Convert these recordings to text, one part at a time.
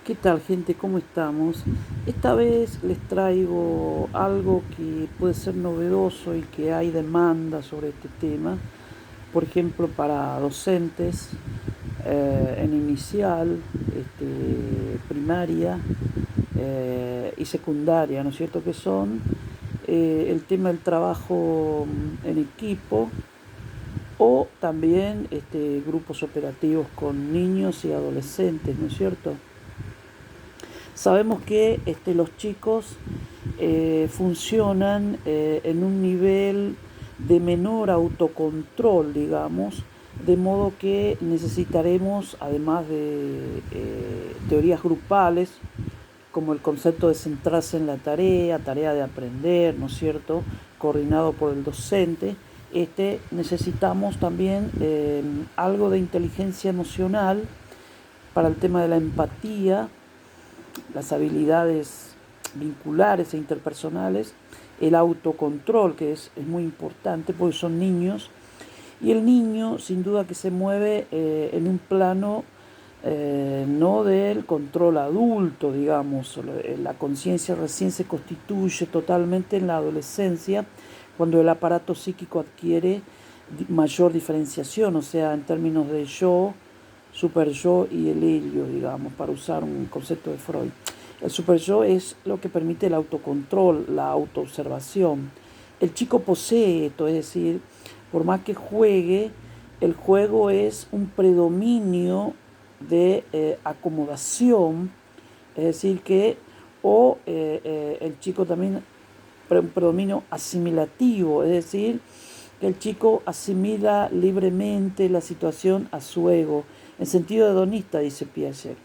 ¿Qué tal, gente? ¿Cómo estamos? Esta vez les traigo algo que puede ser novedoso y que hay demanda sobre este tema. Por ejemplo, para docentes en inicial, primaria y secundaria, ¿no es cierto? Que son el tema del trabajo en equipo o también grupos operativos con niños y adolescentes, ¿no es cierto? Sabemos que los chicos funcionan en un nivel de menor autocontrol, digamos, de modo que necesitaremos, además de teorías grupales, como el concepto de centrarse en la tarea de aprender, ¿no es cierto?, coordinado por el docente, necesitamos también algo de inteligencia emocional para el tema de la empatía, las habilidades vinculares e interpersonales, el autocontrol, que es muy importante porque son niños, y el niño sin duda que se mueve en un plano no del control adulto, digamos, la conciencia recién se constituye totalmente en la adolescencia, cuando el aparato psíquico adquiere mayor diferenciación, o sea, en términos de yo, super yo y el ello, digamos, para usar un concepto de Freud. El super yo es lo que permite el autocontrol, la autoobservación. El chico posee esto, es decir, por más que juegue, el juego es un predominio de acomodación, es decir, que el chico también un predominio asimilativo, es decir, que el chico asimila libremente la situación a su ego, en sentido hedonista, dice Piaget.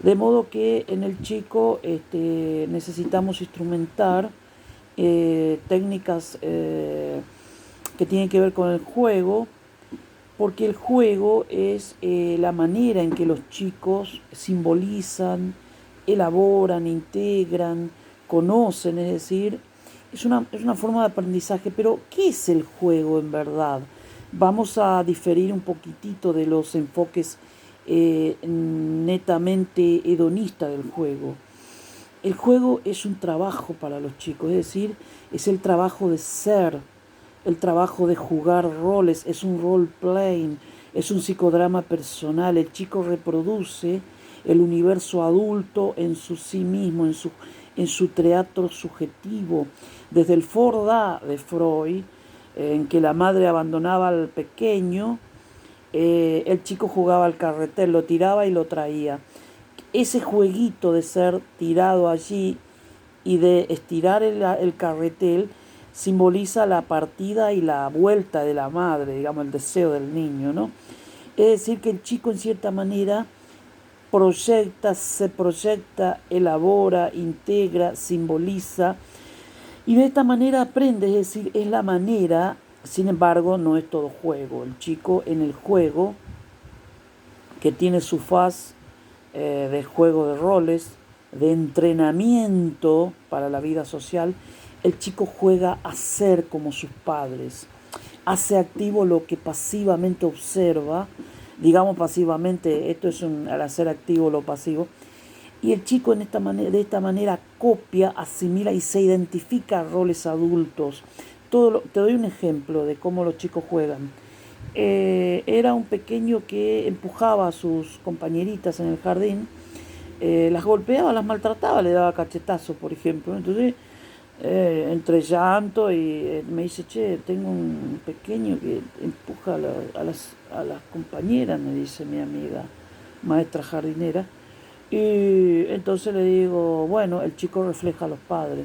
De modo que en el chico necesitamos instrumentar técnicas que tienen que ver con el juego, porque el juego es la manera en que los chicos simbolizan, elaboran, integran, conocen, es decir, es una forma de aprendizaje. Pero, ¿qué es el juego en verdad? Vamos a diferir un poquitito de los enfoques netamente hedonistas del juego. El juego es un trabajo para los chicos, es decir, es el trabajo de ser, el trabajo de jugar roles, es un role playing, es un psicodrama personal. El chico reproduce el universo adulto en su sí mismo, en su teatro subjetivo. Desde el Forda de Freud, en que la madre abandonaba al pequeño, el chico jugaba al carretel, lo tiraba y lo traía. Ese jueguito de ser tirado allí y de estirar el carretel simboliza la partida y la vuelta de la madre, digamos, el deseo del niño, ¿no? Es decir, que el chico en cierta manera se proyecta, elabora, integra, simboliza, y de esta manera aprende, es decir, es la manera. Sin embargo, no es todo juego. El chico en el juego, que tiene su faz de juego de roles, de entrenamiento para la vida social, el chico juega a ser como sus padres, hace activo lo que pasivamente observa, digamos pasivamente, esto es al hacer activo lo pasivo, y el chico de esta manera copia, asimila y se identifica a roles adultos. Te doy un ejemplo de cómo los chicos juegan. Era un pequeño que empujaba a sus compañeritas en el jardín, las golpeaba, las maltrataba, le daba cachetazo, por ejemplo. Entonces, entre llanto y me dice, che, tengo un pequeño que empuja a las compañeras, me dice mi amiga, maestra jardinera. Y entonces le digo, bueno, el chico refleja a los padres.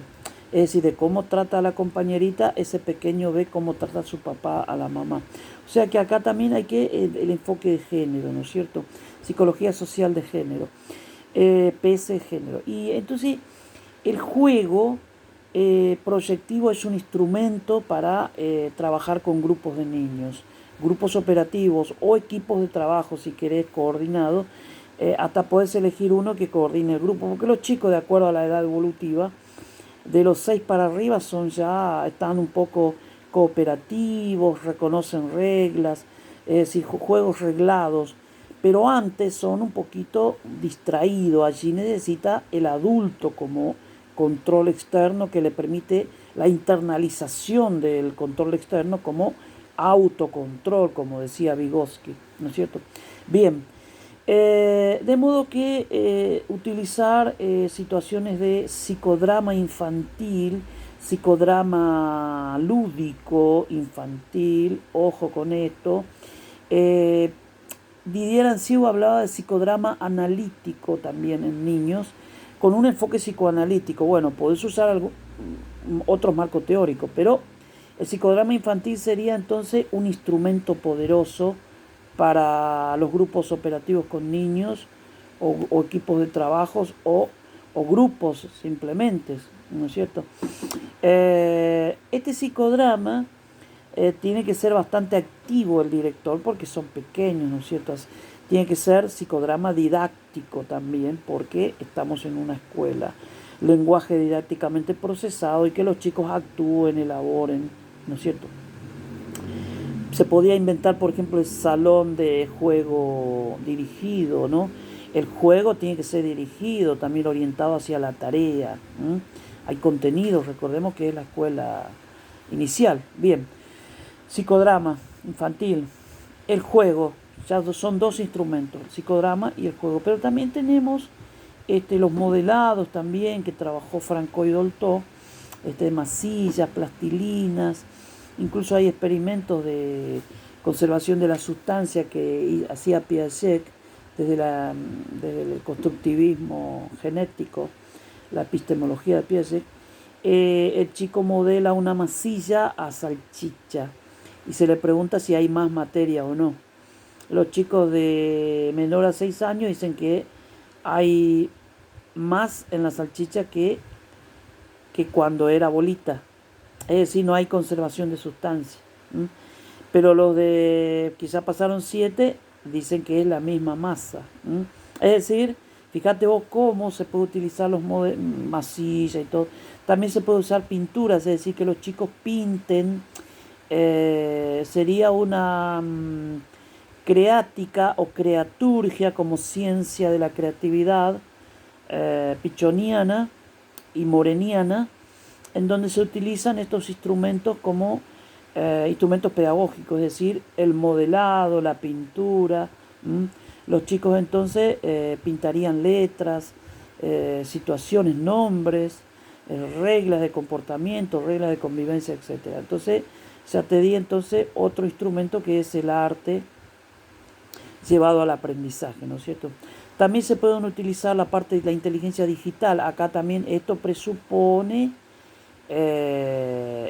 Es decir, de cómo trata a la compañerita, ese pequeño ve cómo trata a su papá, a la mamá. O sea que acá también hay que el enfoque de género, ¿no es cierto? Psicología social de género, PS de género. Y entonces el juego proyectivo es un instrumento para trabajar con grupos de niños, grupos operativos o equipos de trabajo, si querés, coordinados. Hasta podés elegir uno que coordine el grupo, porque los chicos, de acuerdo a la edad evolutiva, de los 6 para arriba están un poco cooperativos, reconocen reglas, es decir, juegos reglados. pero antes son un poquito distraídos. Allí necesita el adulto como control externo que le permite la internalización del control externo como autocontrol, como decía Vygotsky, ¿no es cierto? Bien, de modo que utilizar situaciones de psicodrama infantil, psicodrama lúdico infantil, ojo con esto. Didier Anciu hablaba de psicodrama analítico también en niños, con un enfoque psicoanalítico. Bueno, podés usar otros marcos teóricos, pero el psicodrama infantil sería entonces un instrumento poderoso para los grupos operativos con niños o equipos de trabajos o grupos simplemente, ¿no es cierto? Este psicodrama tiene que ser bastante activo el director porque son pequeños, ¿no es cierto? Tiene que ser psicodrama didáctico también porque estamos en una escuela. Lenguaje didácticamente procesado y que los chicos actúen, elaboren, ¿no es cierto? Se podía inventar, por ejemplo, el salón de juego dirigido, ¿no? El juego tiene que ser dirigido, también orientado hacia la tarea. Hay contenidos, recordemos que es la escuela inicial. Bien, psicodrama infantil, el juego, ya son dos instrumentos, el psicodrama y el juego. Pero también tenemos los modelados también que trabajó Francois Dolto, masillas, plastilinas. Incluso hay experimentos de conservación de la sustancia que hacía Piaget desde el constructivismo genético, la epistemología de Piaget. El chico modela una masilla a salchicha y se le pregunta si hay más materia o no. Los chicos de menor a 6 años dicen que hay más en la salchicha que cuando era bolita. Es decir, no hay conservación de sustancia. Pero los de quizá pasaron 7 dicen que es la misma masa. Es decir, fíjate vos cómo se puede utilizar los masilla y todo. También se puede usar pinturas, es decir, que los chicos pinten. Sería una creática o creaturgia como ciencia de la creatividad pichoniana y moreniana, en donde se utilizan estos instrumentos como instrumentos pedagógicos, es decir, el modelado, la pintura. Los chicos entonces pintarían letras, situaciones, nombres, reglas de comportamiento, reglas de convivencia, etc. Entonces, se atendía entonces otro instrumento que es el arte llevado al aprendizaje, ¿no es cierto? También se pueden utilizar la parte de la inteligencia digital. Acá también esto presupone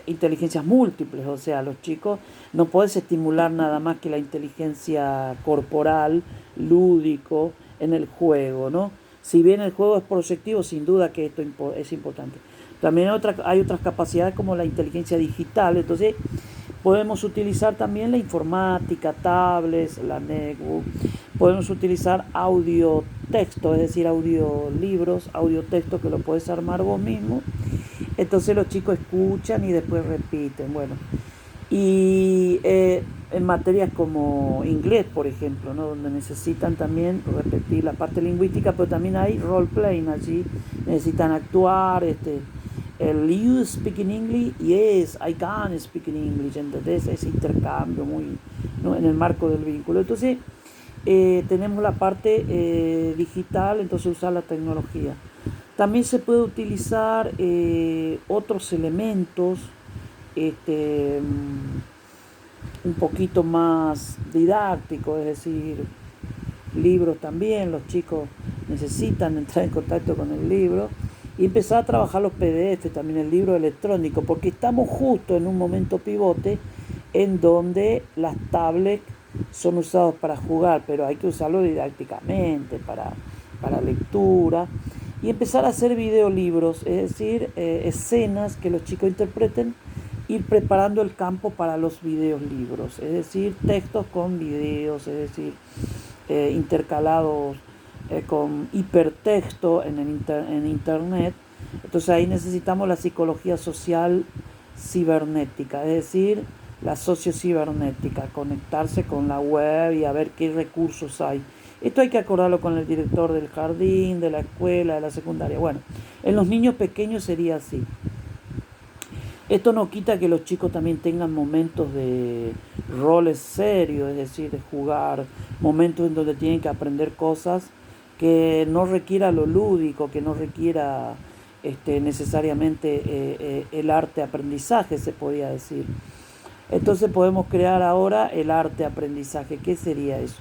inteligencias múltiples, o sea, los chicos no puedes estimular nada más que la inteligencia corporal, lúdico, en el juego, ¿no? Si bien el juego es proyectivo, sin duda que esto es importante. También hay otras capacidades como la inteligencia digital, entonces podemos utilizar también la informática, tablets, la netbook. Podemos utilizar audio-texto, es decir, audiolibros, audio-texto que lo puedes armar vos mismo. Entonces los chicos escuchan y después repiten. Bueno, y en materias como inglés, por ejemplo, ¿no? Donde necesitan también repetir la parte lingüística, pero también hay role-playing allí. Necesitan actuar, el you speak in English, yes, I can speak in English. Entonces ese intercambio muy, ¿no? En el marco del vínculo. Entonces tenemos la parte digital, entonces usar la tecnología. También se puede utilizar otros elementos un poquito más didácticos, es decir, libros también. Los chicos necesitan entrar en contacto con el libro y empezar a trabajar los PDF, también el libro electrónico, porque estamos justo en un momento pivote en donde las tablets son usadas para jugar, pero hay que usarlo didácticamente, para lectura, y empezar a hacer videolibros, es decir, escenas que los chicos interpreten, ir preparando el campo para los videolibros, es decir, textos con videos, es decir, intercalados con hipertexto en internet. Entonces ahí necesitamos la psicología social cibernética, es decir, la sociocibernética, conectarse con la web y a ver qué recursos hay. Esto hay que acordarlo con el director del jardín, de la escuela, de la secundaria. Bueno, en los niños pequeños sería así. Esto no quita que los chicos también tengan momentos de roles serios, es decir, de jugar, momentos en donde tienen que aprender cosas que no requiera lo lúdico, que no requiera necesariamente el arte aprendizaje, se podría decir. Entonces podemos crear ahora el arte aprendizaje. ¿Qué sería eso?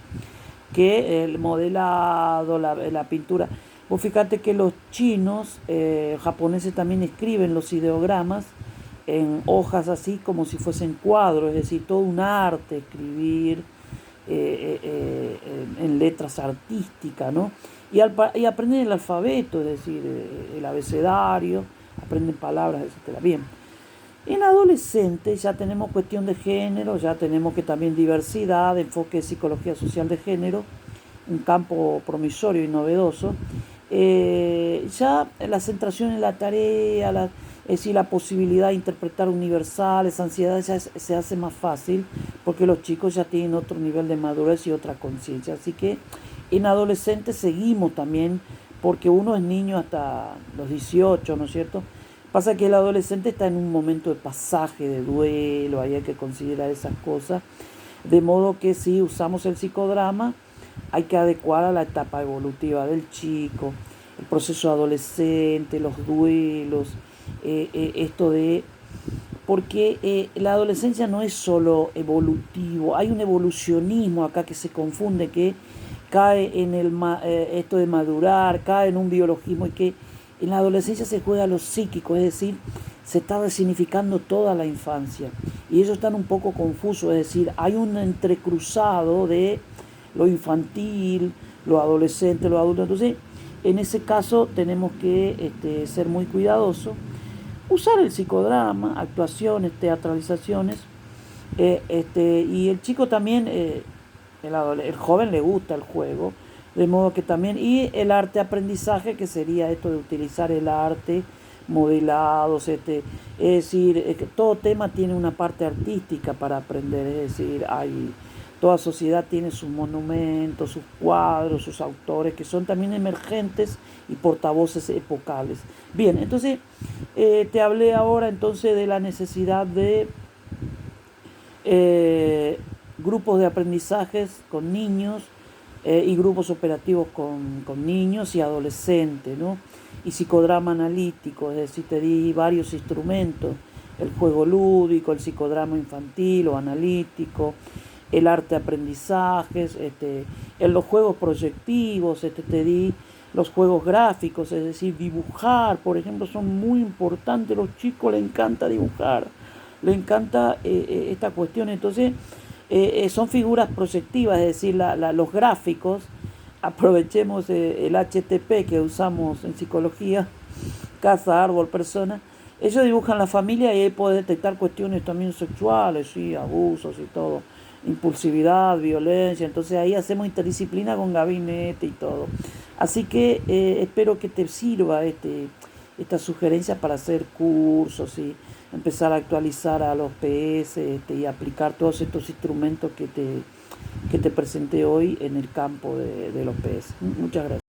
Que el modelado, la pintura. Vos fíjate que los chinos, japoneses también escriben los ideogramas en hojas así como si fuesen cuadros, es decir, todo un arte escribir en letras artísticas, ¿no? Y aprenden el alfabeto, es decir, el abecedario, aprenden palabras, etcétera. Bien. En adolescentes ya tenemos cuestión de género, ya tenemos que también diversidad, enfoque de psicología social de género, un campo promisorio y novedoso. Ya la centración en la tarea, es decir, la posibilidad de interpretar universales, ansiedades, ya se hace más fácil porque los chicos ya tienen otro nivel de madurez y otra conciencia. Así que en adolescentes seguimos también, porque uno es niño hasta los 18, ¿no es cierto? Pasa que el adolescente está en un momento de pasaje, de duelo, ahí hay que considerar esas cosas. De modo que si usamos el psicodrama, hay que adecuar a la etapa evolutiva del chico, el proceso adolescente, los duelos, esto de... Porque la adolescencia no es solo evolutivo, hay un evolucionismo acá que se confunde, que cae en esto de madurar, cae en un biologismo y que en la adolescencia se juega lo psíquico, es decir, se está resignificando toda la infancia. Y ellos están un poco confusos, es decir, hay un entrecruzado de lo infantil, lo adolescente, lo adulto. Entonces, en ese caso tenemos que ser muy cuidadosos. Usar el psicodrama, actuaciones, teatralizaciones. Y el chico también, el joven le gusta el juego. De modo que también, y el arte aprendizaje, que sería esto de utilizar el arte, modelados, es decir, que todo tema tiene una parte artística para aprender, es decir, toda sociedad tiene sus monumentos, sus cuadros, sus autores, que son también emergentes y portavoces epocales. Bien, entonces, te hablé ahora entonces de la necesidad de grupos de aprendizajes con niños, y grupos operativos con niños y adolescentes, ¿no? Y psicodrama analítico, es decir, te di varios instrumentos, el juego lúdico, el psicodrama infantil o analítico, el arte aprendizajes, en los juegos proyectivos, te di los juegos gráficos, es decir, dibujar, por ejemplo, son muy importantes, a los chicos les encanta dibujar, les encanta esta cuestión, entonces son figuras proyectivas, es decir, los gráficos, aprovechemos el HTP que usamos en psicología, casa, árbol, persona, ellos dibujan la familia y ahí puede detectar cuestiones también sexuales, sí, abusos y todo, impulsividad, violencia, entonces ahí hacemos interdisciplina con gabinete y todo. Así que espero que te sirva esta sugerencia para hacer cursos y empezar a actualizar a los PS y aplicar todos estos instrumentos que te presenté hoy en el campo de los PS. Muchas gracias.